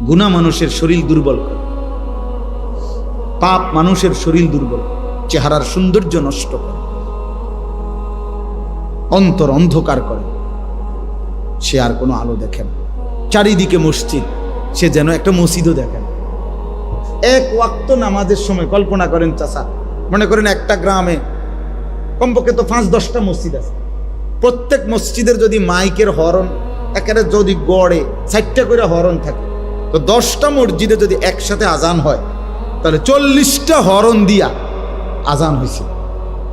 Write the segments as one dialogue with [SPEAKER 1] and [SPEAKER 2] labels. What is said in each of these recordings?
[SPEAKER 1] গুনাহ মানুষের শরীর দুর্বল করে, পাপ মানুষের শরীর দুর্বল, চেহারার সৌন্দর্য নষ্ট করে, অন্তর অন্ধকার করে, সে আর কোনো আলো দেখে না। চারিদিকে মসজিদ, সে যেন একটা মসজিদও দেখে না। এক ওয়াক্ত নামাজের সময় কল্পনা করেন চাচা, মনে করেন একটা গ্রামে কমপক্ষে তো 5-10টা মসজিদ আছে, প্রত্যেক মসজিদের যদি মাইকের হরন একেবারে যদি গড়ে 4টা করে হরন থাকে, তো 10টা মসজিদে যদি একসাথে আজান হয়, তাহলে 40টা হরন দিয়া আজান হয়েছে।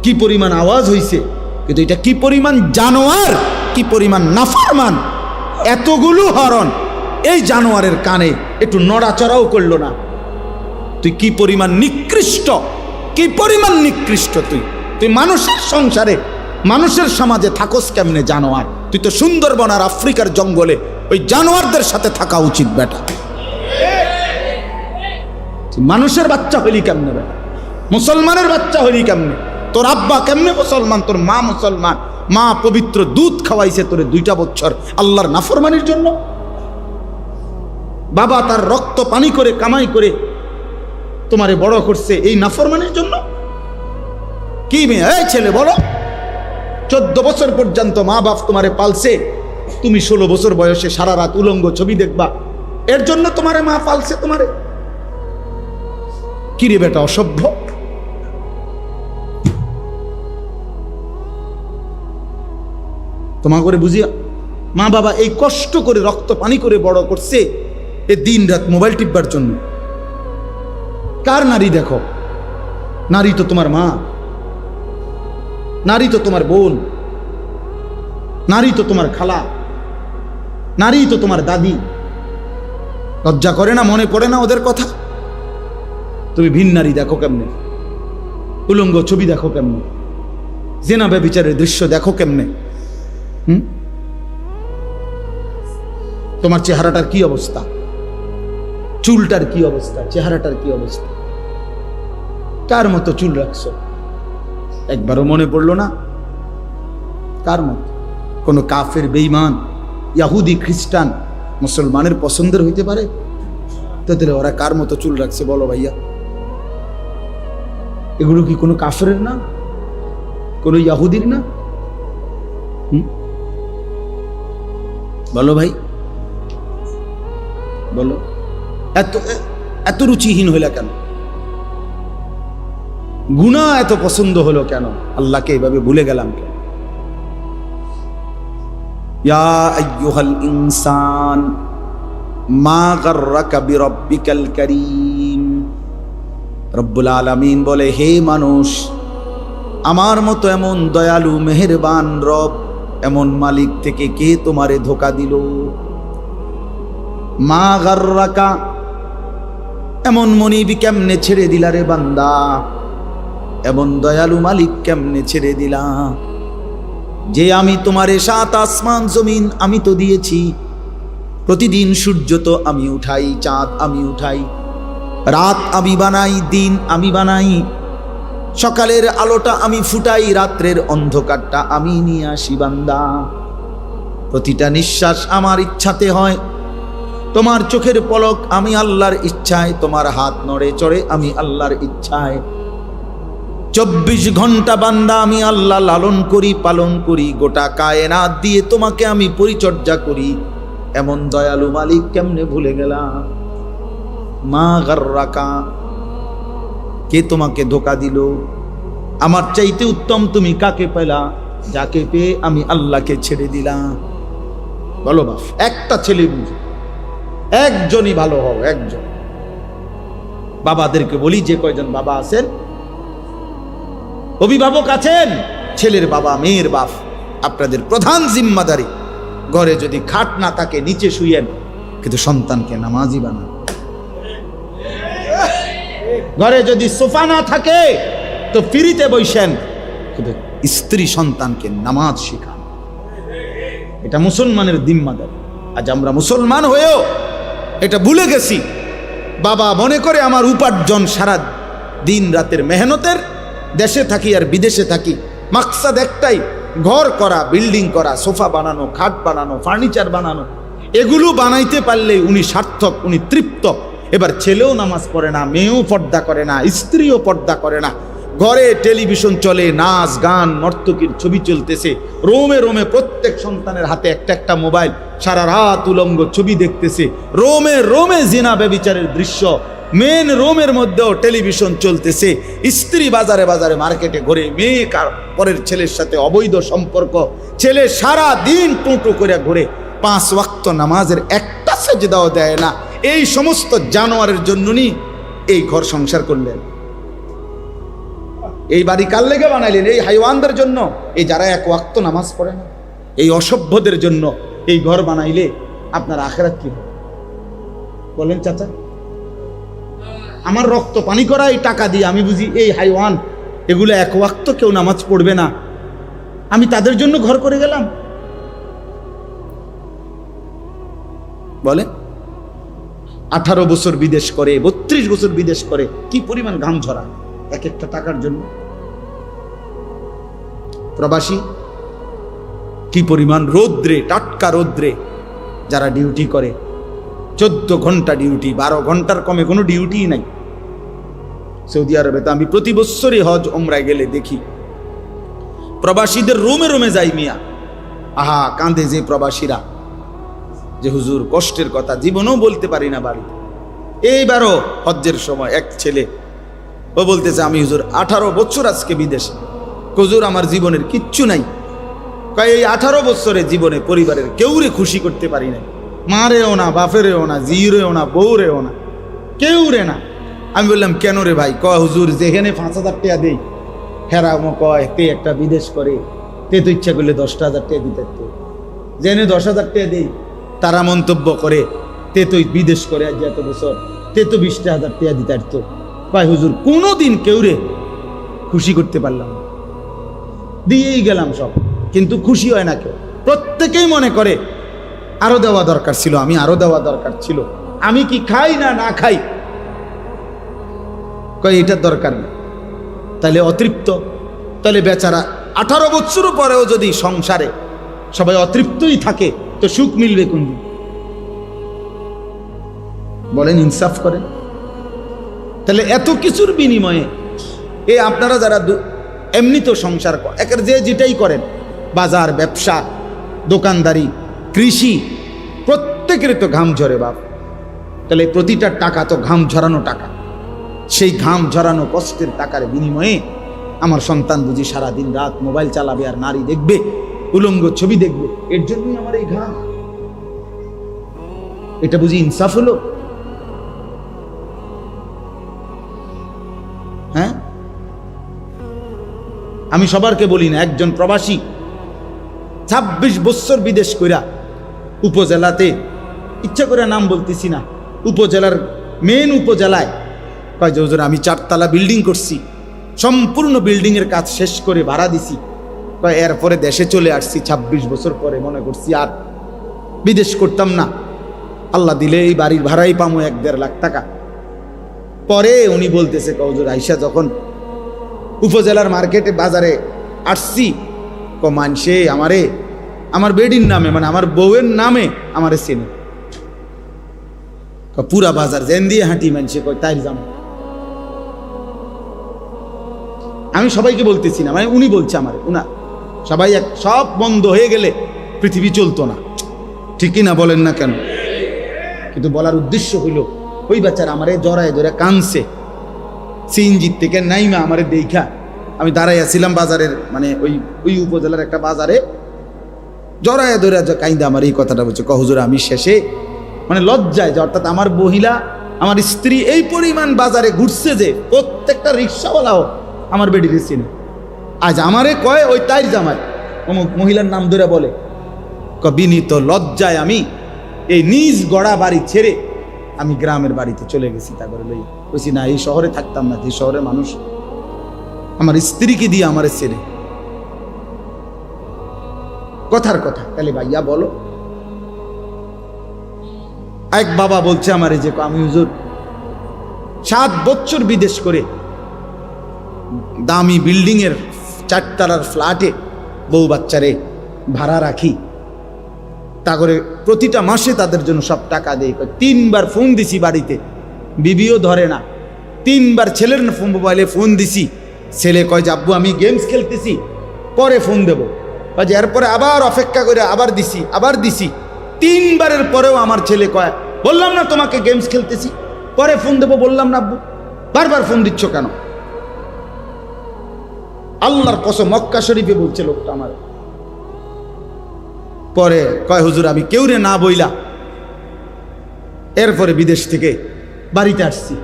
[SPEAKER 1] কি পরিমাণ আওয়াজ হয়েছে! কিন্তু এটা কি পরিমাণ জানোয়ার, কি পরিমাণ নাফরমান! এতগুলো হরন এই জানোয়ারের কানে একটু নড়াচড়াও করলো না। তুই কি পরিমাণ নিকৃষ্ট, কি পরিমাণ নিকৃষ্ট! তুই মানুষের সংসারে, মানুষের সমাজে থাকস কেমনে জানোয়ার? তুই তো সুন্দরবন আর আফ্রিকার জঙ্গলে ওই জানোয়ারদের সাথে থাকা উচিত বেটা। তুই মানুষের বাচ্চা হইলি কেমনে বেটা? মুসলমানের বাচ্চা হইলি কেমনে? তোর আব্বা কেমনে মুসলমান, তোর মা মুসলমান, মা পবিত্র দুধ খাওয়াইছে তোরে 2টা বছর আল্লাহর নাফরমানির জন্য। বাবা তার রক্ত পানি করে কামাই করে তোমারে বড় করছে এই নাফরমানির জন্য। কি মেয়ে, এই ছেলে বলো, 14 বছর পর্যন্ত মা বাপ তোমারে পালছে, তুমি 16 বছর বয়সে সারা রাত উলঙ্গ ছবি দেখবা, এর জন্য তোমারে মা পালছে তোমারে? কি রে বেটা অসভ্য! তোমা করে বুঝিয়া মা বাবা এই কষ্ট করে রক্ত পানি করে বড় করছে এ দিন রাত মোবাইল টিপবার জন্য। কার নারী দেখো? নারী তো তোমার মা, নারী তো তোমার বোন, নারী তো তোমার খালা, নারী তো তোমার দাদি। লজ্জা করে না? মনে পড়ে না ওদের কথা? তুমি ভিন নারী দেখো কেমনে, উলঙ্গ ছবি দেখো কেমনে, জেনা ব্যভিচারের দৃশ্য দেখো কেমনে। তোমার চেহারাটার কি অবস্থা, চুলটার কি অবস্থা, চেহারাটার কি অবস্থা? কার মতো চুল রাখছো? একবারও মনে পড়লো না? কার মতো? কোন কাফের, বেঈমান, ইহুদি, খ্রিস্টান মুসলমানের পছন্দের হইতে পারে? তাহলে ওরা কার মতো চুল রাখছে বলো ভাইয়া? এগুলো কি কোনো কাফেরের না, কোনো ইহুদির না? বলো ভাই, বলো। এত রুচিহীন হইলা কেন? গুনাহ এত পছন্দ হলো কেন? আল্লাহকে এইভাবে ভুলে গেলাম কেন? ইয়া আইয়ুহাল ইনসান মা গাররাকা বিরব্বিকাল কারীম। রব্বুল আলামিন বলে, হে মানুষ, আমার মতো এমন দয়ালু মেহেরবান রব, এমন মালিক থেকে কে তোমারে ধোঁকা দিল? মা গাররাকা, এমন মনিব কেমনে ছেড়ে দিলা রে বান্দা? এমন দয়ালু মালিক কেমনে ছেড়ে দিলা? যে আমি তোমারে 7 আসমান জমিন আমি তো দিয়েছি, প্রতিদিন সূর্য তো আমি উঠাই, চাঁদ আমি উঠাই, রাত আমি বানাই, দিন আমি বানাই, সকালের আলোটা আমি ফুটাই, রাত্রের অন্ধকারটা আমি নিয়ে আসি বান্দা। প্রতিটা নিঃশ্বাস আমার ইচ্ছাতে হয়, তোমার চোখের পলক আমি আল্লাহর ইচ্ছায়, তোমার হাত নড়ে চড়ে আমি আল্লাহর ইচ্ছায়। 24 ঘন্টা বান্দা আমি আল্লাহ লালন করি, পালন করি, গোটা কায়নাত দিয়ে তোমাকে আমি পরিচর্যা করি। এমন দয়ালু মালিক কেমনে ভুলে গেলাম? মা গাররাকা, কে তোমাকে ধোঁকা দিল? আমার চাইতে উত্তম তুমি কাকে পেলা, যাকে পেয়ে আমি আল্লাহকে ছেড়ে দিলাম? বলো বাপ, একটা ছেলে বুঝো, একজনই ভালো হও, একজন। বাবাদেরকে বলি, যে কয়জন বাবা আছেন, অভিভাবক আছেন, ছেলের বাবা, মেয়ের বাপ, আপনাদের প্রধান জিম্মাদারি, ঘরে যদি খাট না থাকে নিচে শুয়েন, কিন্তু সন্তানকে নামাজি বানান। ঘরে যদি সোফা না থাকে তো ফ্রিতে বসেন, কিন্তু স্ত্রী সন্তানকে নামাজ শেখান। এটা মুসলমানের জিম্মাদারি। আজ আমরা মুসলমান হয়েও এটা ভুলে গেছি। বাবা মনে করে আমার উপার্জন সারা দিন রাতের মেহনতের, দেশে থাকি আর বিদেশে থাকি, মাকসাদ একটাই, ঘর করা, বিল্ডিং করা, সোফা বানানো, খাট বানানো, ফার্নিচার বানানো। এগুলো বানাইতে পারলে উনি সার্থক, উনি তৃপ্ত। এবার ছেলেও নামাজ পড়ে না, মেয়েও পর্দা করে না, স্ত্রীও পর্দা করে না, ঘরে টেলিভিশন চলে, নাচ গান নর্তকীর ছবি চলতেছে, রোমে রোমে প্রত্যেক সন্তানের হাতে একটা একটা মোবাইল, সারা রাত উলঙ্গ ছবি দেখতেছে, রোমে রোমে জিনা ব্যভিচারের দৃশ্য, মেন রোমের মধ্যেও টেলিভিশন চলতেছে, স্ত্রী বাজারে বাজারে মার্কেটে ঘুরে, মেয়ে পরের ছেলের সাথে অবৈধ সম্পর্ক, ছেলে সারা দিন টুঁটো করে ঘুরে, 5 ওয়াক্ত নামাজের একটা সেজদাও দেয় না। এই সমস্ত জানোয়ারের জন্যই এই ঘর সংসার করলেন, এই বাড়ি কার লেগে বানাইলেন? এই হাইওয়ানদের জন্য, এই যারা 1 ওয়াক্ত নামাজ পড়ে না, এই অসভ্যদের জন্য এই ঘর বানাইলে আপনার আখিরাত কি হবে বলেন চাচা? আমার রক্ত পানি করা এই টাকা দিয়ে আমি বুঝি এই হাইওয়ান এগুলো 1 ওয়াক্ত কেউ নামাজ পড়বে না, আমি তাদের জন্য ঘর করে গেলাম? বলে 18 বছর বিদেশ করে, 32 বছর বিদেশ করে, কি পরিমাণ ঘাম ঝরা এক একটা টাকার জন্য। প্রবাসী কি পরিমাণ রৌদ্রে, টাটকা রৌদ্রে যারা ডিউটি করে, 14 ঘন্টা ডিউটি, 12 ঘন্টার কমে কোনো ডিউটি নাই সৌদি আরবে। তো আমি প্রতি বছরই হজ ওমরায় গেলে দেখি প্রবাসীদের রোমে রোমে যাই মিয়া, আহা কাঁদে যে প্রবাসীরা, যে হুজুর কষ্টের কথা জীবনেও বলতে পারি না বাড়িতে। এইবারও হজ্জের সময় এক ছেলে ও বলতেছে, আমি হুজুর 18 বছর আজকে বিদেশে, হুজুর আমার জীবনের কিচ্ছু নাই, এই 18 বছরে জীবনে পরিবারের কেউরে খুশি করতে পারি নাই, মারেও না, বাপেরেও না, জিরেও না, বউরেও না, কেউ রে না। আমি বললাম কেন রে ভাই? কয় হুজুর যেখানে 5,000 টাকা দেই, হেরামো কয় তে একটা বিদেশ করে, তে তো ইচ্ছা করলে 10,000 টাকা দিতে, যেখানে 10,000 টাকা দেই তারা মন্তব্য করে তে তো বিদেশ করে আজ এত বছর, তে তো 20,000 টাকা দিতে পারতো। ভাই হুজুর কোনোদিন কেউরে খুশি করতে পারলাম না, দিয়েই গেলাম সব, কিন্তু খুশি হয় না কেউ। প্রত্যেকেই মনে করে আরো দেওয়া দরকার ছিল, আমি আরো দেওয়া দরকার ছিল, আমি কি খাই না না খাই, কয় এটার দরকার নেই। তাহলে অতৃপ্ত, তাহলে বেচারা 18 বছর পরেও যদি সংসারে সবাই অতৃপ্তই থাকে তো সুখ মিলবে কোন দিন? বলেন, ইনসাফ করেন। তাহলে এত কিছুর বিনিময়ে এই আপনারা যারা এমনি তো সংসার একের যে যেটাই করেন, বাজার, ব্যবসা, দোকানদারি, কৃষি, প্রত্যেকের তো ঘাম ঝরে বাপ। তাহলে প্রতিটা টাকা তো ঘাম ঝরানো টাকা, সেই ঘাম ঝরানো কষ্টের টাকার বিনিময়ে আমার সন্তান বুঝি সারাদিন রাত মোবাইল চালাবে আর নারী দেখবে, উলঙ্গ ছবি দেখবে, এর জন্যই আমার এই ঘাম। এটা বুঝি ইনসাফ হলো? হ্যাঁ, আমি সবারকে বলি না, একজন প্রবাসী 26 বছর বিদেশ কইরা উপজেলাতে, ইচ্ছা করে নাম বলতেছি না, উপজেলার মেন উপজেলায় কয় যে হুজুর আমি 4 তলা বিল্ডিং করছি, সম্পূর্ণ বিল্ডিং এর কাজ শেষ করে ভাড়া দিছি, কয় এরপরে দেশে চলে আসছি 26 বছর পরে, মনে করছি আর বিদেশ করতাম না, আল্লাহ দিলে এই বাড়ির ভাড়াই পামো 1-1.5 লাখ টাকা। পরে উনি বলতেছে, হুজুর আইসা যখন উপজেলার মার্কেটে বাজারে আসছি, মানসে আমারে আমার বেডির নামে, মানে আমার বউয়ের নামে আমারে চেনে, পুরা বাজার জেন দিয়ে হাঁটি, মানসে কয় তাই যাম। আমি সবাইকে বলতেছি না, মানে উনি বলছে আমারে, উনা সবাই সব বন্ধ হয়ে গেলে পৃথিবী চলতো না, ঠিকই না বলেন না কেন? কিন্তু বলার উদ্দেশ্য হইল ওই বাচ্চারা আমারে জড়ায় ধরে কানছে, সিএনজির থেকে নাইমা আমারে দেখা, আমি দাঁড়াই আছিলাম বাজারের, মানে ওই উপজেলার একটা বাজারে, জড়ায় ধরে কাইন্দা আমার এই কথাটা বলছে, হুজুর আমি শেষে মানে লজ্জায় যে, অর্থাৎ আমার মহিলা, আমার স্ত্রী এই পরিমাণ বাজারে ঘুরছে যে প্রত্যেকটা রিক্সাওয়ালাও আমার বেডিরে চিনে। আজ আমারে কয় ওই তাই জামাই অমুক মহিলার নাম ধরে বলে, বিনীত লজ্জায় আমি এই নিজ গড়া বাড়ি ছেড়ে আমি গ্রামের বাড়িতে চলে গেছি। তারপরে লই বলছি না, এই শহরে থাকতাম না, যে শহরের মানুষ আমার স্ত্রীকে দিয়ে আমারে ছেড়ে। কথার কথা, তাহলে ভাইয়া বলো। এক বাবা বলছে আমারে যে, আমি হুজুর 7 বছর বিদেশ করে দামি বিল্ডিং এর 4 তলার ফ্ল্যাটে বউ বাচ্চারে ভাড়া রাখি, তা করে প্রতিটা মাসে তাদের জন্য সব টাকা দেয়। 3বার ফোন দিছি বাড়িতে, বিবিও ধরে না। 3বার ছেলের মোবাইলে ফোন দিছি, ছেলে কয় যে আব্বু আমি গেমস খেলতেছি, পরে ফোন দেবো। এরপরে আবার অপেক্ষা করে আবার দিছি 3বারের পরেও আমার ছেলে কয় বললাম না তোমাকে গেমস খেলতেছি, পরে ফোন দেবো বললাম না আব্বু, বারবার ফোন দিচ্ছ কেন? আল্লাহর কসম মক্কা শরীফে বলছে লোকটা আমার। পরে কয় হুজুর আমি কেউ রে না বইলা এরপরে বিদেশ থেকে বাড়িতে আসছি।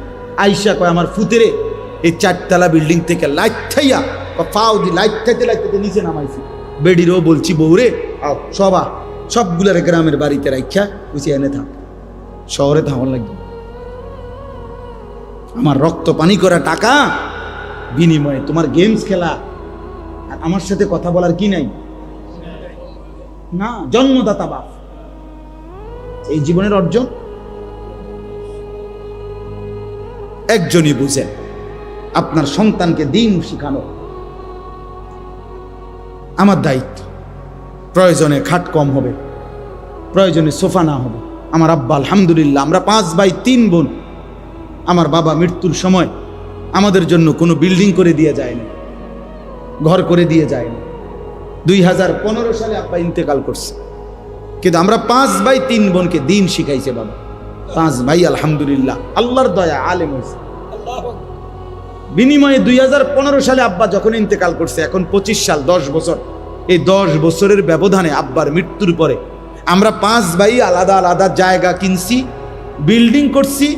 [SPEAKER 1] আইসা কয় আমার ফুতেরে এই 4তলা বিল্ডিং থেকে লাইট থাইয়া পাও দি লাইট থাইতে নিচে নামাইছি। বেডিরও বলছি বউরে আও সবগুলার গ্রামের বাড়িতে রাখা বুঝি এনে থাক, শহরে থাকার লাগবে। আমার রক্ত পানি করা টাকা বিনিময়ে তোমার গেমস খেলা আর আমার সাথে কথা বলার কি নাই? না, জন্মদাতা বাপ। এই জীবনের অর্জন একজনই বুঝেন, আপনার সন্তানকে দিন শিখানো আমার দায়িত্ব। প্রয়োজনে খাট কম হবে, প্রয়োজনে সোফা না হবে। আমার আব্বা আলহামদুলিল্লাহ, আমরা 5 ভাই 3 বোন। আমার বাবা মৃত্যুর সময় আমাদের জন্য কোনো বিল্ডিং করে দিয়ে যায়নি, ঘর করে দিয়ে যায়নি। 2015 সালে আব্বা ইন্তেকাল করছে, কিন্তু আমরা 5 ভাই 3 বোনকে দিন শিখাইছে বাবা। 5 ভাই আলহামদুলিল্লাহ আল্লাহর দয়া আলেম হয়েছে। বিনিময়ে 2015 সালে আব্বা যখন ইন্তেকাল করছে, এখন 25 সাল, 10 বছর। এই 10 বছরের ব্যবধানে আব্বার মৃত্যুর পরে আমরা 5 ভাই আলাদা আলাদা জায়গা কিনছি, বিল্ডিং করছি,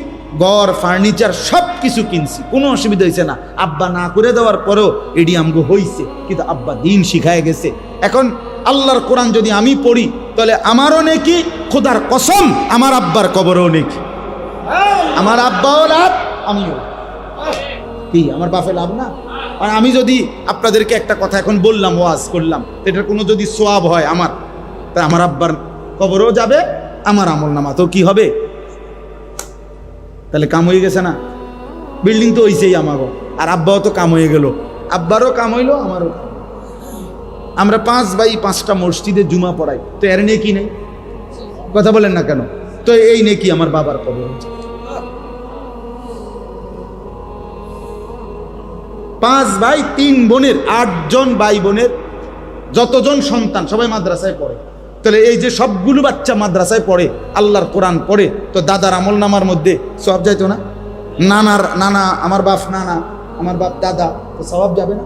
[SPEAKER 1] ঘর ফার্নিচার সব কিছু কিনছি, কোনো অসুবিধা হয়েছে না। আব্বা না করে দেওয়ার পরেও এডি আমগো হইছে, কিন্তু আব্বা দিন শিখায় গেছে। এখন আল্লাহর কোরআন যদি আমি পড়ি তাহলে আমারও নেকি, খোদার কসম আমার আব্বার কবরও নেকি। আমার আব্বাও লাভ, আমিও। কি আমার বাপে লাভ না? আর আমি যদি আপনাদেরকে একটা কথা এখন বললাম, ওয়াজ করলাম, এটার কোনো যদি সোয়াব হয় আমার, তা আমার আব্বার কবরও যাবে, আমার আমল নামাতেও কি হবে? তাহলে কাম হয়ে গেছে না? বিল্ডিং তো হইছেই আমারও, আর আব্বাও তো কাম হয়ে গেল, আব্বারও কাম হইলো, আমারও। আমরা 5 ভাই 5টা মসজিদে জুমা পড়াই, তো এর নেকি নেই? কথা বলেন না কেন? তো এই নেকি আমার বাবার কবর। 5 ভাই 3 বোনের 8 জন ভাই বোনের যতজন সন্তান সবাই মাদ্রাসায় পড়ে। তাহলে এই যে সবগুলো বাচ্চা মাদ্রাসায় পড়ে, আল্লাহর কোরআন পড়ে, তো দাদার আমল নামার মধ্যে সওয়াব যাইতো না? নানা আমার বাপ নানা, আমার বাপ দাদা, তো সওয়াব যাবে না?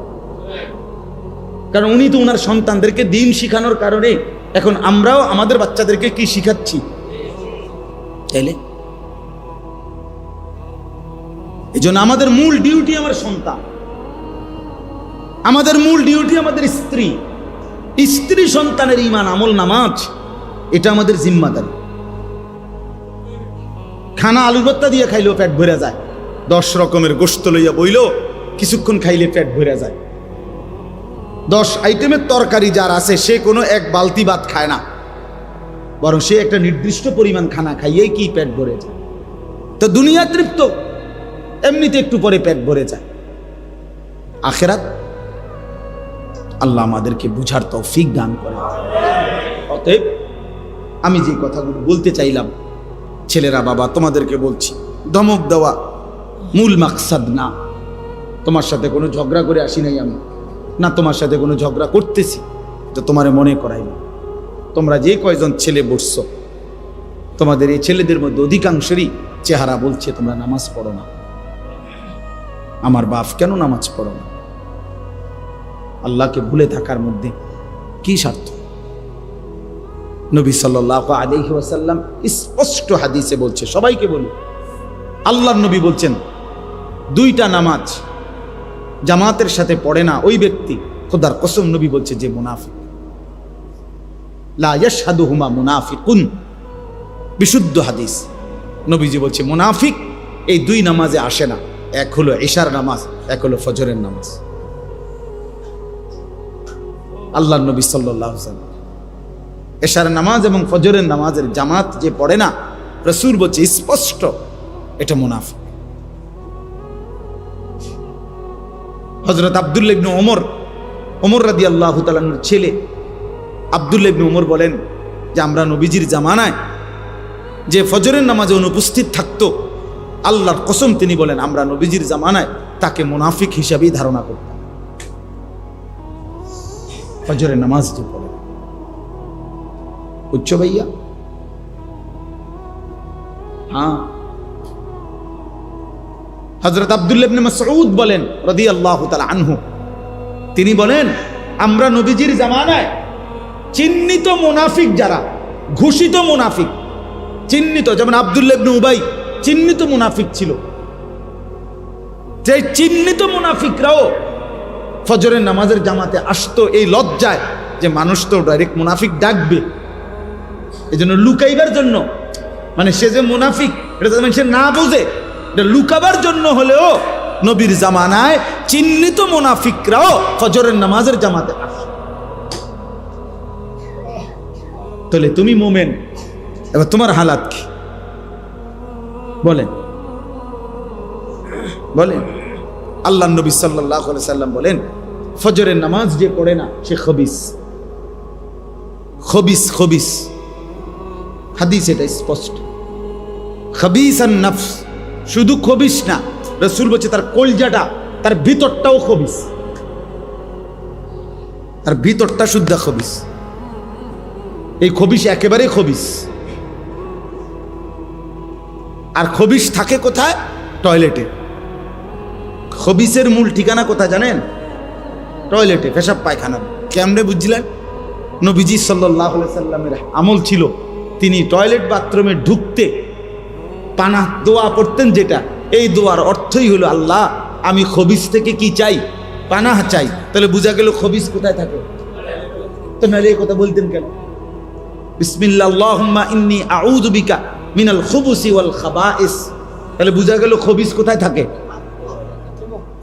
[SPEAKER 1] কারণ উনি তো ওনার সন্তানদেরকে দিন শিখানোর কারণে এখন আমরাও আমাদের বাচ্চাদেরকে কি শিখাচ্ছি? তাইলে এই জন্য আমাদের মূল ডিউটি আমার সন্তান, আমাদের মূল ডিউটি আমাদের স্ত্রী সন্তানের ঈমান আমল নামাজ, এটা আমাদের জিম্মাদারি। খানা আলু ভর্তা দিয়ে খাইলেও পেট ভরে যায়, 10 রকমের গোশত লইয়া বইল কিছুক্ষণ খাইলে পেট ভরে যায়। 10 আইটেমের তরকারি যার আছে সে কোনো 1 বালতি ভাত খায় না, বরং সে একটা নির্দিষ্ট পরিমাণ খানা খাইয়েই কি পেট ভরে যায়। তো দুনিয়া তৃপ্ত, এমনিতে একটু পরে পেট ভরে যায়। আখিরাত আল্লাহ আমাদেরকে বুঝার তৌফিক দান করে। অতএব আমি যে কথাগুলো বলতে চাইলাম, ছেলেরা বাবা তোমাদেরকে বলছি, ধমক দেওয়া মূল মাকসাদ না। তোমার সাথে কোনো ঝগড়া করে আসি নাই আমি, না তোমার সাথে কোনো ঝগড়া করতেছি, তো তোমারে মনে করাই না। তোমরা যে কয়জন ছেলে বসছো, তোমাদের এই ছেলেদের মধ্যে অধিকাংশেরই চেহারা বলছে তোমরা নামাজ পড়ো না। আমার বাপ কেন নামাজ পড়ো না? আল্লাহকে ভুলে থাকার মধ্যে কি স্বার্থ? নবী সাল্লাল্লাহু আলাইহি ওয়াসাল্লাম স্পষ্ট হাদিসে বলছে, সবাইকে বলি, আল্লাহর নবী বলছেন 2টা নামাজ জামাতের সাথে পড়ে না ওই ব্যক্তি, খোদার কসম নবী বলছে যে মুনাফিক। লা ইয়াশহাদুহুমা মুনাফিকুন, বিশুদ্ধ হাদিস। নবীজি বলছে মুনাফিক এই 2 নামাজে আসে না, এক হলো ইশার নামাজ, এক হলো ফজরের নামাজ। আল্লাহর নবী সাল্লাল্লাহু আলাইহি ওয়াসাল্লাম ইশার নামাজ এবং ফজরের নামাজের জামাত যে পড়ে না, রাসূল বলছে স্পষ্ট এটা মুনাফিক। হযরত আব্দুল্লাহ ইবনে ওমর রাদিয়াল্লাহু তাআলার ছেলে আব্দুল্লাহ ইবনে ওমর বলেন যে আমরা নবীজির জামানায় যে ফজরের নামাজে অনুপস্থিত থাকতো, আল্লাহর কসম তিনি বলেন আমরা নবীজির জামানায় তাকে মুনাফিক হিসাবেই ধারণা করতাম। ফজরের নামাজ যে পড়ে, বুঝছো ভাইয়া? হ্যাঁ, হযরত আব্দুল্লাহ ইবনে মাসউদ বলেন রাদিয়াল্লাহু তাআলা আনহু, তিনি বলেন আমরা নবীজির জামানায় চিহ্নিত মুনাফিক যারা, ঘোষিত মুনাফিক, চিহ্নিত, যেমন আব্দুল্লাহ ইবনে উবাই চিহ্নিত মুনাফিক ছিল, যে চিহ্নিত মুনাফিকরাও ফজরের নামাজের জামাতে আসতো এই লজ্জায় যে মানুষ তো ডাইরেক্ট মুনাফিক ডাকবে, এই জন্য লুকাইবার জন্য, মানে সে যে মুনাফিক এটা যেন সে না বোঝে, এটা লুকাবার জন্য হলেও নবীর জামানায় চিহ্নিত মুনাফিকরাও ফজরের নামাজের জামাতে আসে। তাহলে তুমি মোমেন, এবার তোমার হালাত কি বলেন? বলেন। আল্লাহ নবী সাল্লাল্লাহু আলাইহি সাল্লাম বলেন ফজরের নামাজ যে পড়ে না সে খবিস, খবিস, খবিস। হাদিস এটা স্পষ্ট, খবিসান নফস, শুধু খবিস না, রাসূল বলছে তার কলজাটা, তার ভিতরটাও খবিস, তার ভিতরটা শুদ্ধ খবিস। এই খবিস একেবারে খবিস। আর খবিস থাকে কোথায়? টয়লেটে। খবিসের মূল ঠিকানা কোথায় জানেন? টয়লেটে, পেশাব পায়খানা। কেমনে বুঝলেন? নবীজি সাল্লাল্লাহু আলাইহি সাল্লামের আমল ছিল, তিনি টয়লেট বাথরুমে ঢুকতে পানাহ দোয়া পড়তেন, যেটা এই দোয়ার অর্থই হলো আল্লাহ আমি খবিস থেকে কি চাই? পানাহ চাই। তাহলে বোঝা গেল খবিস কোথায় থাকে। তো নারে এই কথা বলতেন কেন? বিসমিল্লাহ আল্লাহুম্মা ইন্নী আউযু বিকা মিনাল খুবুসি ওয়াল খাবাইস। তাহলে বোঝা গেল খবিস কোথায় থাকে।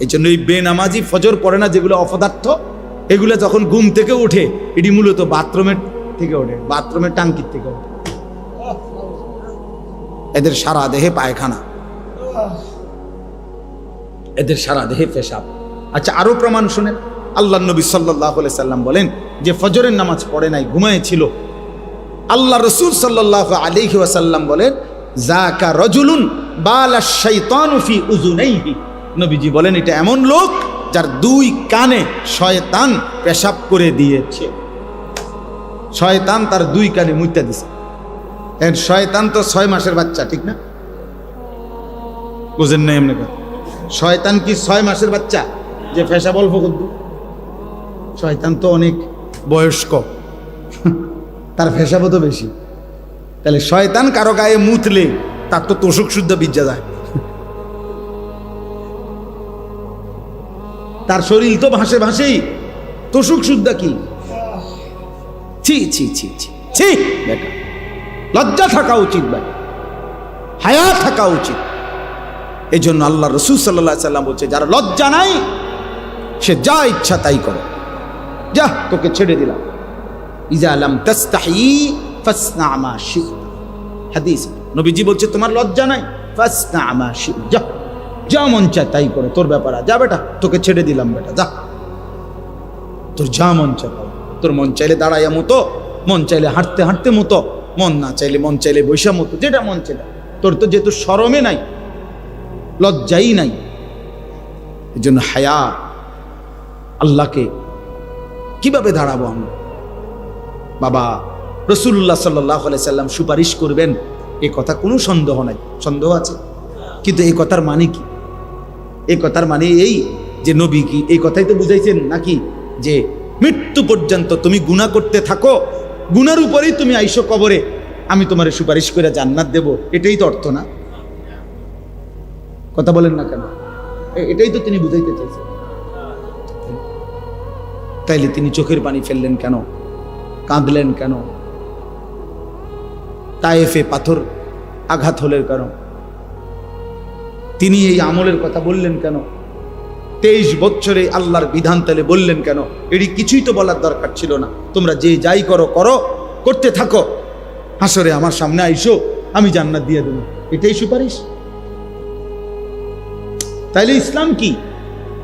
[SPEAKER 1] এই জন্য এই বেনামাজি ফজর পড়ে না যেগুলো অপদার্থ, এগুলো যখন ঘুম থেকে ওঠে এটি মূলত বাথরুমের থেকে ওঠে, বাথরুমের টাঙ্কির থেকে ওঠে। এদের সারা দেহে পায়খানা, এদের সারা দেহে পেশাব। আচ্ছা, আরো প্রমাণ শুনেন। আল্লাহ নবী সাল্লাল্লাহু আলাইহি সাল্লাম বলেন যে ফজরের নামাজ পড়ে নাই, ঘুমায়েছিল, আল্লাহ রাসূল সাল্লাল্লাহু আলাইহি ওয়াসাল্লাম বলেন যাকা রাজুলুন বালাশ শাইতানু ফি উযুনাইহি। নবীজি বলেন এটা এমন লোক যার দুই কানে শয়তান পেশাব করে দিয়েছে। শয়তান তার দুই কানে মুইতা দিছে। এর শয়তান তো 6 মাসের বাচ্চা, ঠিক না? বুঝেন না এমনি কথা? শয়তান কি 6 মাসের বাচ্চা যে পেশাব অল্প করবে? শয়তান তো অনেক বয়স্ক, তার পেশাবও তো বেশি। তাহলে শয়তান কারো গায়ে মুতলে তার তো তোষক শুদ্ধ বিজ্জা যায়, তার শরীর তো ভাসে ভাসেই, তোষক শুদ্ধ কি? ছি ছি ছি ছি ছি, বেটা লজ্জা থাকা উচিত, ভাই হায়া থাকা উচিত। এই জন্য আল্লাহ রাসূল সাল্লাল্লাহু আলাইহি সাল্লাম বলছে যারা লজ্জা নাই সে যা ইচ্ছা তাই করে, যা তোকে ছেড়ে দিলাম। ইজা লাম তাস্তাহি ফাসনা মা শি'তা। হাদিস নবীজি বলছে তোমার লজ্জা নাই, ফাসনা মা শি'তা, যা যা মন চায় তাই করে, তোর ব্যাপার, যা বেটা তোকে ছেড়ে দিলাম, বেটা যা, তোর যা মন চায়। তোর মন চাইলে দাঁড়াইয়া মতো, মন চাইলে হাঁটতে হাঁটতে মতো, মন না চাইলে মন চাইলে বৈশা মতো, যেটা মন চাইলে। তোর তো যেহেতু শরমে নাই, লজ্জাই নাই, এই জন্য হায়া। আল্লাহকে কিভাবে দাঁড়াবো আমরা? বাবা রাসূলুল্লাহ সাল্লাল্লাহু আলাইহি সাল্লাম সুপারিশ করবেন, এ কথা কোনো সন্দেহ নাই। সন্দেহ আছে? কিন্তু এই কথার মানে কি? এই কথার মানে এই যে নবী কি এই কথাই তো বুঝাইছেন নাকি যে মৃত্যু পর্যন্ত তুমি গুনাহ করতে থাকো, গুনার উপরেই তুমি আইসো কবরে, আমি তোমারে সুপারিশ করে জান্নাত দেব, এটাই তো অর্থ না? কথা বলেন না কেন? এটাই তো তিনি বুঝাইতে চাইছেন। তাইলে তিনি চোখের পানি ফেললেন কেন? কাঁদলেন কেন? তায়েফে পাথর আঘাত হলের কারণ তিনি এই আমলের কথা বললেন কেন? 23 বছরে আল্লাহর বিধান তালে বললেন কেন? এটি কিছুই তো বলার দরকার ছিল না। তোমরা যে যাই করো করো, করতে থাকো, হাসরে আমার সামনে আইসো, আমি জান্নাত দিয়ে দেব, এটাই সুপারিশ? তাইলে ইসলাম কি?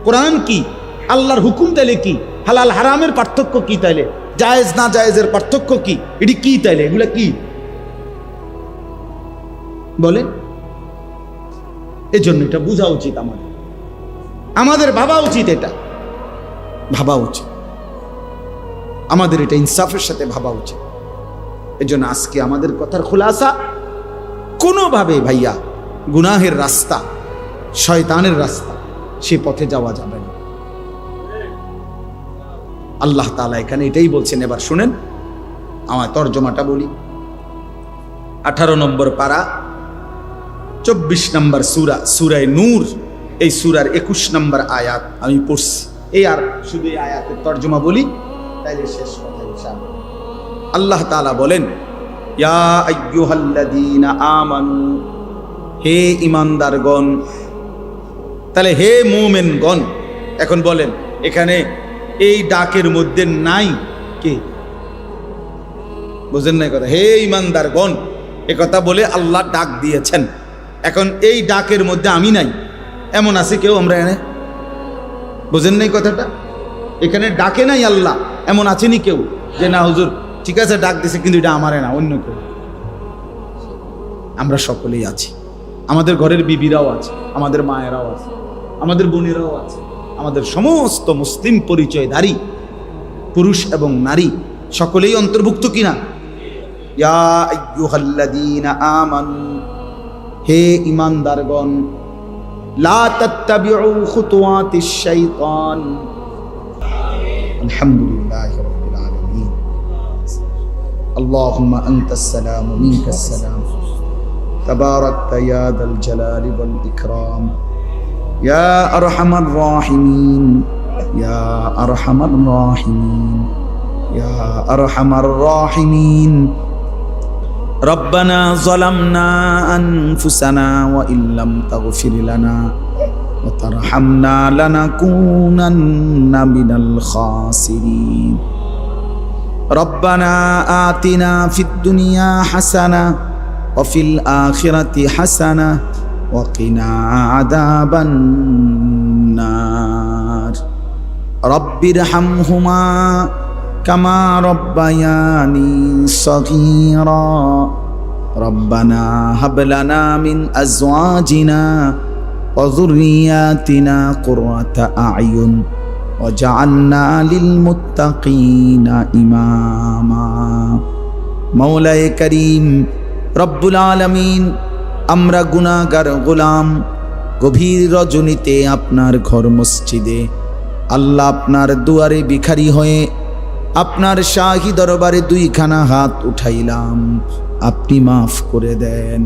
[SPEAKER 1] কোরআন কি? আল্লাহর হুকুম তাইলে কি? হালাল হারামের পার্থক্য কি? তাইলে জায়েজ না জায়েজের পার্থক্য কি? এটি কি তাইলে? এগুলা কি বলেন? এই জন্য এটা বোঝা উচিত, আমাদের ভাবা উচিত, এটা ভাবা উচিত, আমাদের এটা ইনসাফের সাথে ভাবা উচিত। এই জন্য আজকে আমাদের কথার খুলাসা, কোনোভাবে ভাইয়া গুনাহের রাস্তা, শয়তানের রাস্তা, সে পথে যাওয়া যাবে না। আল্লাহ তাআলা এখানে এটাই বলছেন। এবার শুনেন, আমার তর্জমাটা বলি। 18 নম্বর পারা, 24 নম্বর সূরা, সূরা নূর, এই সূরার 21 নম্বর আয়াত আমি পড়ছি। এই আর শুধু এই আয়াতের তর্জমা বলি, তাইলে শেষ কথা ইনশাআল্লাহ। আল্লাহ তাআলা বলেন, ইয়া আইয়ুহাল্লাযীনা আমানু, হে ঈমানদারগণ। তাহলে হে মুমিনগণ। এখন বলেন, এখানে এই ডাকের মধ্যে নাই কে? বুঝেন না কথা? হে ঈমানদারগণ এ কথা বলে আল্লাহ ডাক দিয়েছেন। এখন এই ডাকের মধ্যে আমি নাই, এমন আছে কেউ? আমরা এনে বুঝেন নাই কথাটা? এখানে ডাকে নাই আল্লাহ, এমন আছেনি কেউ যে না হুজুর ঠিক আছে ডাক দিছে, কিন্তু এটা আমারে না, অন্য কেউ? আমরা সকলেই আছি। আমাদের ঘরের বিবিরাও আছে, আমাদের মায়েরাও আছে, আমাদের বোনেরাও আছে, আমাদের সমস্ত মুসলিম পরিচয়ধারী পুরুষ এবং নারী সকলেই অন্তর্ভুক্ত কিনা? ইয়া আইয়ুহাল্লাযীনা আমানু, হে ঈমানদারগণ। লা তাত্তাবিউ খুতুওয়াতিশ শাইতান। আলহামদুলিল্লাহি রাব্বিল আলামিন। আল্লাহুম্মা আনতাস সালাম ওয়া মিনকাস সালাম। তাবারাকতা ইয়া যাল জালালি ওয়াল ইকরাম। ইয়া আরহামার রাহিমিন, ইয়া আরহামার রাহিমিন, ইয়া আরহামার রাহিমিন। রব্বানা যালামনা আনফুসানা ওয়া ইল্লাম তাগফির লানা ওয়া তারহামনা লানাকুনান্না মিনাল খাসিরিন। রব্বানা আতিনা ফিদ দুনিয়া হাসানা ওয়া ফিল আখিরাতি হাসানা ওয়া কিনা আযাবান নার। রব্বিরহামহুমা কামা রব্বায়ানি সগীরা। রব্বানা হাব লানা মিন আজওয়াজিনা ওয়া যুররিয়াতিনা কুররাতা আ'য়ুন ওয়াজআলনা লিল মুত্তাকিনা ইমামা। মাওলায়ে করিম রব্বুল আলামিন, আমরা গুনাহগার গোলাম, গভীর রজনীতে আপনার ঘর মসজিদে আল্লাহ আপনার দুয়ারে ভিখারি হয়ে আপনার শাহী দরবারে দুইখানা হাত উঠাইলাম। আপনি মাফ করে দেন,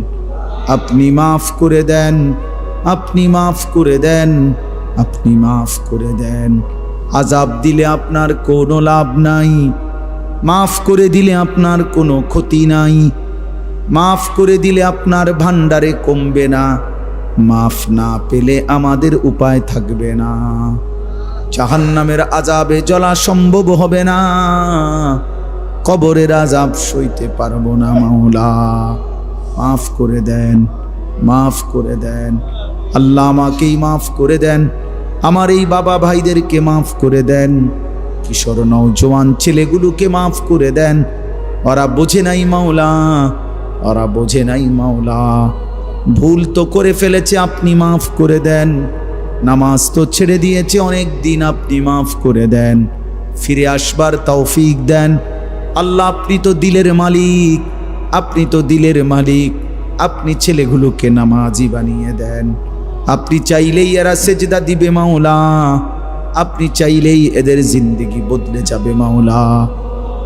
[SPEAKER 1] আপনি মাফ করে দেন, আপনি মাফ করে দেন, আপনি মাফ করে দেন। আযাব দিলে আপনার কোনো লাভ নাই, মাফ করে দিলে আপনার কোনো ক্ষতি নাই, মাফ করে দিলে আপনার ভান্ডারে কমবে না, মাফ না পেলে আমাদের উপায় থাকবে না। জাহান্নামের আযাবে জ্বলা সম্ভব হবে না, কবরের আযাব সইতে পারবো না। মাওলা মাফ করে দেন, মাফ করে দেন। আল্লাহ আমাকেই মাফ করে দেন, আমার এই বাবা ভাইদেরকে মাফ করে দেন, কিশোর নওজোয়ান ছেলেগুলোকে মাফ করে দেন। ওরা বোঝে নাই মাওলা, ওরা বোঝে নাই মাওলা। ভুল তো করে ফেলেছে, আপনি মাফ করে দেন। নামাজ তো ছেড়ে দিয়েছে অনেক দিন, আপনি মাফ করে দেন। ফিরে আসবার তৌফিক দেন। আল্লাহ আপনি তো দিলের মালিক, আপনি তো দিলের মালিক। আপনি ছেলেগুলোকে নামাজি বানিয়ে দেন। আপনি চাইলেই এরা সেজদা দিবে মাওলা, আপনি চাইলেই এদের জিন্দেগি বদলে যাবে মাওলা।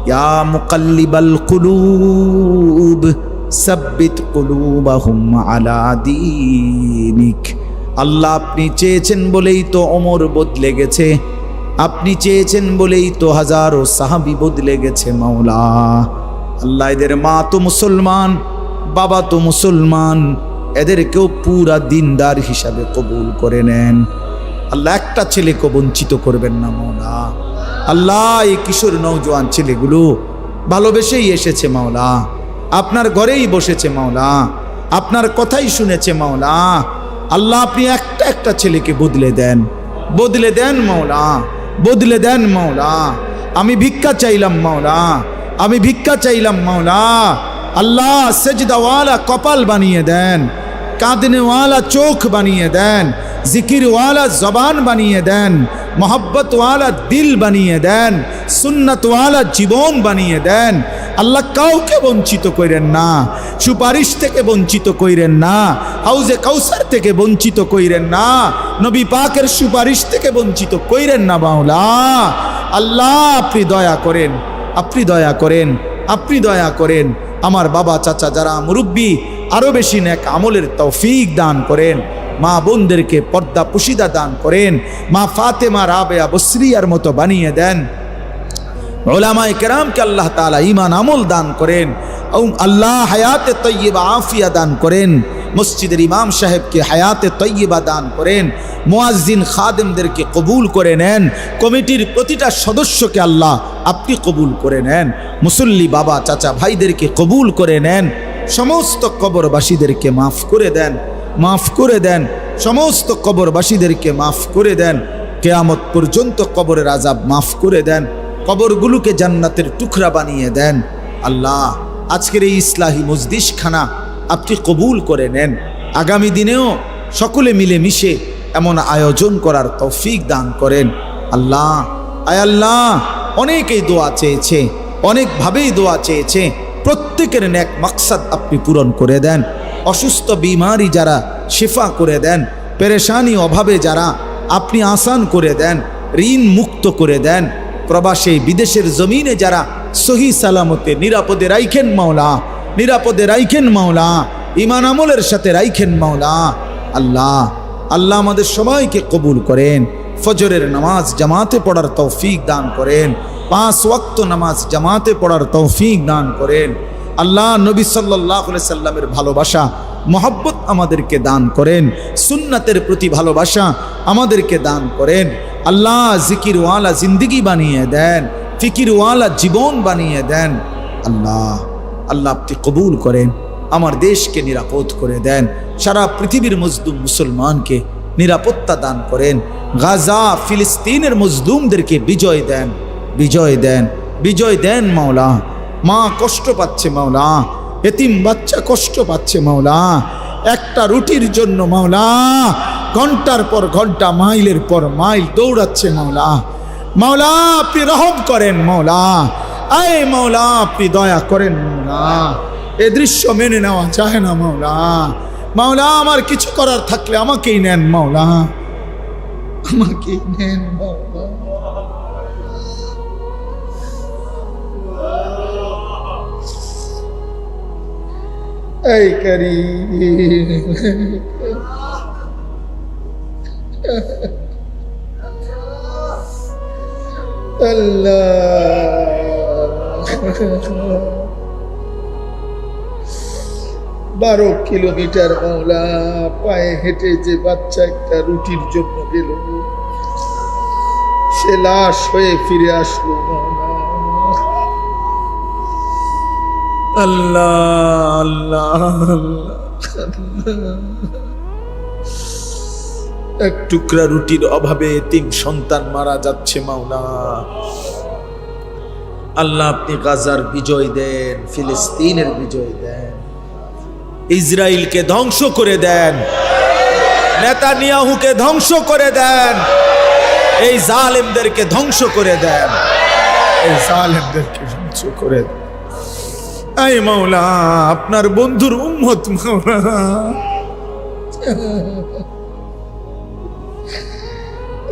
[SPEAKER 1] ইয়া মুকাল্লিবাল কুলুব সাব্বিত কুলুবাহুম আলা দীনিক। আল্লাহ আপনি চেয়েছেন বলেই তো ওমর বদলে গেছে, আপনি চেয়েছেন বলেই তো হাজারো সাহাবী বদলে গেছে মাওলা। আল্লাহ এদের মা তো মুসলমান, বাবা তো মুসলমান, এদেরকেও পুরা দিনদার হিসাবে কবুল করে নেন। আল্লাহ একটা ছেলেকে বঞ্চিত করবেন না মাওলা। আল্লাহ এই কিশোর নওজোয়ান ছেলেগুলো ভালোবেসেই এসেছে মাওলা, আপনার ঘরেই বসেছে মাওলা, আপনার কথাই শুনেছে মাওলা। আল্লাহ আপনি একটা একটা ছেলেকে বদলে দেন, বদলে দেন মাওলা, বদলে দেন মাওলা। আমি ভিক্ষা চাইলাম মাওলা, আমি ভিক্ষা চাইলাম মাওলা। আল্লাহ সেজদাওয়ালা কপাল বানিয়ে দেন, কাঁদনেওয়ালা চোখ বানিয়ে দেন, জিকিরওয়ালা জবান বানিয়ে দেন, মোহব্বতওয়ালা দিল বানিয়ে দেন, সুন্নতওয়ালা জীবন বানিয়ে দেন। আল্লাহ কাউকে বঞ্চিত করেন না, সুপারিশ থেকে বঞ্চিত কইরেন না, হাউজে কাউসার থেকে বঞ্চিত কইরেন না, নবী পাকের সুপারিশ থেকে বঞ্চিত কইরেন না মাওলা। আল্লাহ আপনি দয়া করেন, আপনি দয়া করেন, আপনি দয়া করেন। আমার বাবা চাচা যারা মুরব্বী, আরো বেশি নেক আমলের তৌফিক দান করেন। মা বোনদেরকে পর্দা পুশিদা দান করেন। মা ফাতেমা রাবেয়া বসরিয়ার মতো বানিয়ে দেন। উলামায়ে কেরামকে আল্লাহ তাআলা ঈমান আমল দান করেন। আল্লাহ হায়াতে তয়্যিবা আফিয়া দান করেন। মসজিদের ইমাম সাহেবকে হায়াতে তয়্যিবা দান করেন। মুয়াজ্জিন খাদেমদেরকে কবুল করে নেন। কমিটির প্রতিটা সদস্যকে আল্লাহ আপনি কবুল করে নেন। মুসল্লি বাবা চাচা ভাইদেরকে কবুল করে নেন। সমস্ত কবরবাসীদেরকে মাফ করে দেন, মাফ করে দেন। সমস্ত কবরবাসীদেরকে মাফ করে দেন। কিয়ামত পর্যন্ত কবরের আযাব মাফ করে দেন। কবরগুলোকে জান্নাতের টুকরা বানিয়ে দেন। আল্লাহ আজকের এই ইসলাহি মজলিসখানা আপনি কবুল করে নেন। আগামী দিনেও সকলে মিলে মিশে এমন আয়োজন করার তৌফিক দান করেন। আল্লাহ আয় আল্লাহ, অনেকেই দোয়া চেয়েছে, অনেকভাবেই দোয়া চেয়েছে। প্রত্যেকের নেক মাকসাদ আপনি পূরণ করে দেন। অসুস্থ বিমারি যারা শিফা করে দেন, পেরেশানি অভাবে যারা আপনি আসান করে দেন, ঋণ মুক্ত করে দেন। প্রবাসে বিদেশের জমিনে যারা সহি সালামতে নিরাপদে রাইখেন মাওলা, নিরাপদে রাইখেন মাওলা, ঈমান আমলের সাথে রাইখেন মাওলা। আল্লাহ আল্লাহ আমাদের সবাইকে কবুল করেন। ফজরের নামাজ জামাতে পড়ার তৌফিক দান করেন। 5 ওয়াক্ত নামাজ জামাতে পড়ার তৌফিক দান করেন। আল্লাহ নবী সাল্লাল্লাহু আলাইহি সাল্লামের ভালোবাসা মহব্বত আমাদেরকে দান করেন। সুন্নাতের প্রতি ভালোবাসা আমাদেরকে দান করেন। আল্লাহ জিকিরওয়ালা জিন্দিগি বানিয়ে দেন, ফিকিরওয়ালা জীবন বানিয়ে দেন। আল্লাহ আল্লাহ আপনি কবুল করেন। আমার দেশকে নিরাপদ করে দেন। সারা পৃথিবীর মজলুম মুসলমানকে নিরাপত্তা দান করেন। গাজা ফিলিস্তিনের মজলুমদেরকে বিজয় দেন, বিজয় দেন, বিজয় দেন মাওলা। মা কষ্ট পাচ্ছে মাওলা, এতিম বাচ্চা কষ্ট পাচ্ছে মাওলা। একটা রুটির জন্য মাওলা ঘন্টার পর ঘন্টা, মাইলের পর মাইল দৌড়াচ্ছে মাওলা। মাওলা আপনি রহম করেন মাওলা। আয় মাওলা আপনি দয়া করেন মাওলা। এ দৃশ্য মেনে নেওয়া যায় না মাওলা। মাওলা আমার কিছু করার থাকলে আমাকেই নেন মাওলা, আমাকেই নেন মাওলা। এই কারীম আল্লাহ 12 কিলোমিটার মাওলা পায়ে হেঁটে যে বাচ্চা একটা রুটির জন্য গেল, সে লাশ হয়ে ফিরে আসলো মাওলা। আল্লাহ আল্লাহ এক টুকরা রুটির অভাবে 3 সন্তান মারা যাচ্ছে মাওলা। আল্লাহ আপনি গাজার বিজয় দেন, ফিলিস্তিনের বিজয় দেন, ইসরায়েলকে ধ্বংস করে দেন, নেতানিয়াহুকে ধ্বংস করে দেন, এই জালেমদেরকে ধ্বংস করে দেন, এই জালেমদেরকে ধ্বংস করে দেন। আই মাওলা আপনার বন্ধুর উম্মত মাওলা,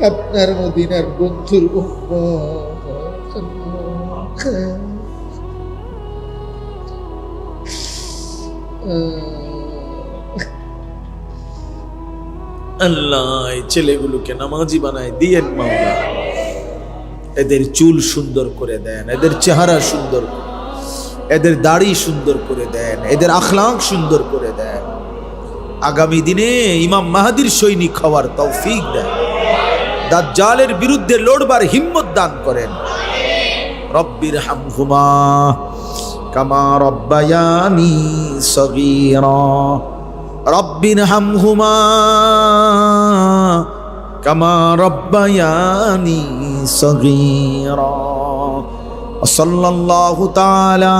[SPEAKER 1] আপনার মদিনার বন্ধুর উম্মত আল্লাহ এই ছেলেগুলোকে নামাজি বানায় দিয়েন মাওলা। এদের চুল সুন্দর করে দেন, এদের চেহারা সুন্দর, এদের দাড়ি সুন্দর করে দেন, এদের আখলাক সুন্দর করে দেন। আগামী দিনে ইমাম মাহাদির সৈনিক হওয়ার তৌফিক দেন। দাজ্জালের বিরুদ্ধে লড়বার হিম্মত দান করেন। রব্বির হামহুমা কামা রব্বায়ানি সগীরা, রব্বির হামহুমা কামা রব্বায়ানি সগীরা। সাল্লাল্লাহু তাআলা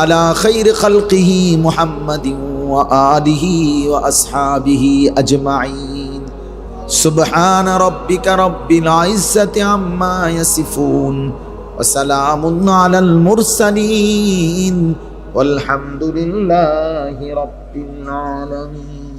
[SPEAKER 1] আলা খাইর খালকিহি মুহাম্মাদিন ওয়া আলিহি ওয়া আসহাবিহি আজমাইন। সুবহান রাব্বিকা রাব্বিল ইজ্জাতি আম্মা ইয়াসিফুন ওয়া সালামুন আলাল মুরসালিন ওয়ালহামদুলিল্লাহি রাব্বিল আলামিন।